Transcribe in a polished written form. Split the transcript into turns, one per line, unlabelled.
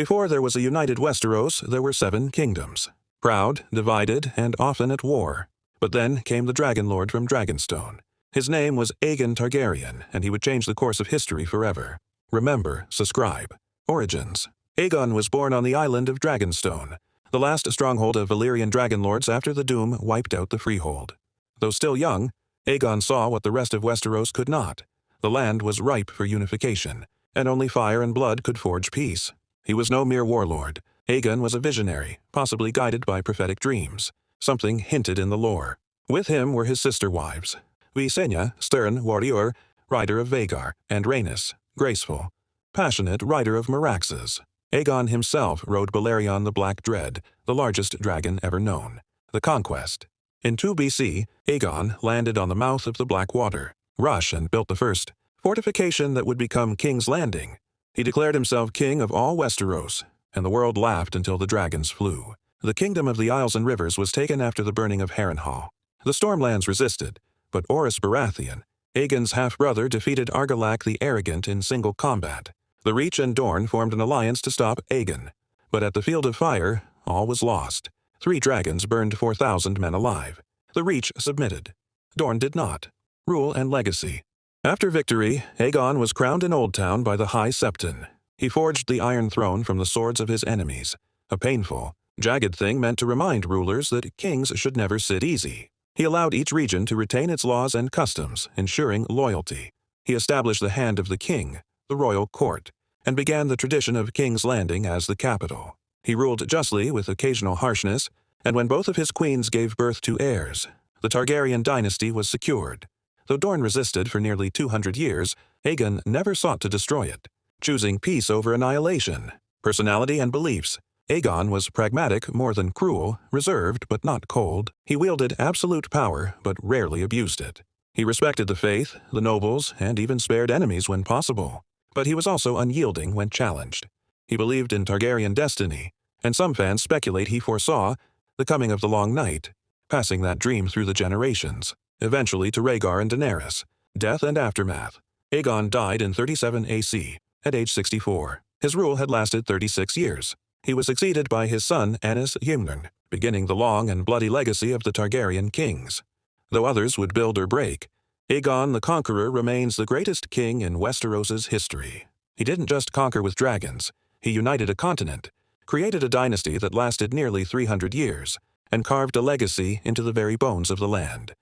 Before there was a united Westeros, there were 7 kingdoms. Proud, divided, and often at war. But then came the Dragon Lord from Dragonstone. His name was Aegon Targaryen, and he would change the course of history forever. Remember, subscribe. Origins. Aegon was born on the island of Dragonstone, the last stronghold of Valyrian dragonlords after the Doom wiped out the Freehold. Though still young, Aegon saw what the rest of Westeros could not. The land was ripe for unification, and only fire and blood could forge peace. He was no mere warlord. Aegon was a visionary, possibly guided by prophetic dreams, something hinted in the lore. With him were his sister wives, Visenya, stern warrior, rider of Vhagar, and Rhaenys, graceful, passionate rider of Meraxes. Aegon himself rode Balerion the Black Dread, the largest dragon ever known. The Conquest. In 2 BC, Aegon landed on the mouth of the Black Water, Rush, and built the first fortification that would become King's Landing. He declared himself king of all Westeros, and the world laughed until the dragons flew. The kingdom of the Isles and Rivers was taken after the burning of Harrenhal. The Stormlands resisted, but Orys Baratheon, Aegon's half-brother, defeated Argilac the Arrogant in single combat. The Reach and Dorne formed an alliance to stop Aegon. But at the Field of Fire, all was lost. 3 dragons burned 4,000 men alive. The Reach submitted. Dorne did not. Rule and legacy. After victory, Aegon was crowned in Oldtown by the High Septon. He forged the Iron Throne from the swords of his enemies. A painful, jagged thing meant to remind rulers that kings should never sit easy. He allowed each region to retain its laws and customs, ensuring loyalty. He established the Hand of the King, the royal court, and began the tradition of King's Landing as the capital. He ruled justly with occasional harshness, and when both of his queens gave birth to heirs, the Targaryen dynasty was secured. Though Dorne resisted for nearly 200 years, Aegon never sought to destroy it, choosing peace over annihilation. Personality and beliefs. Aegon was pragmatic more than cruel, reserved but not cold. He wielded absolute power but rarely abused it. He respected the faith, the nobles, and even spared enemies when possible. But he was also unyielding when challenged. He believed in Targaryen destiny, and some fans speculate he foresaw the coming of the Long Night, passing that dream through the generations, eventually to Rhaegar and Daenerys. Death and aftermath. Aegon died in 37 AC, at age 64. His rule had lasted 36 years. He was succeeded by his son Aenys Ymnern, beginning the long and bloody legacy of the Targaryen kings. Though others would build or break, Aegon the Conqueror remains the greatest king in Westeros's history. He didn't just conquer with dragons. He united a continent, created a dynasty that lasted nearly 300 years, and carved a legacy into the very bones of the land.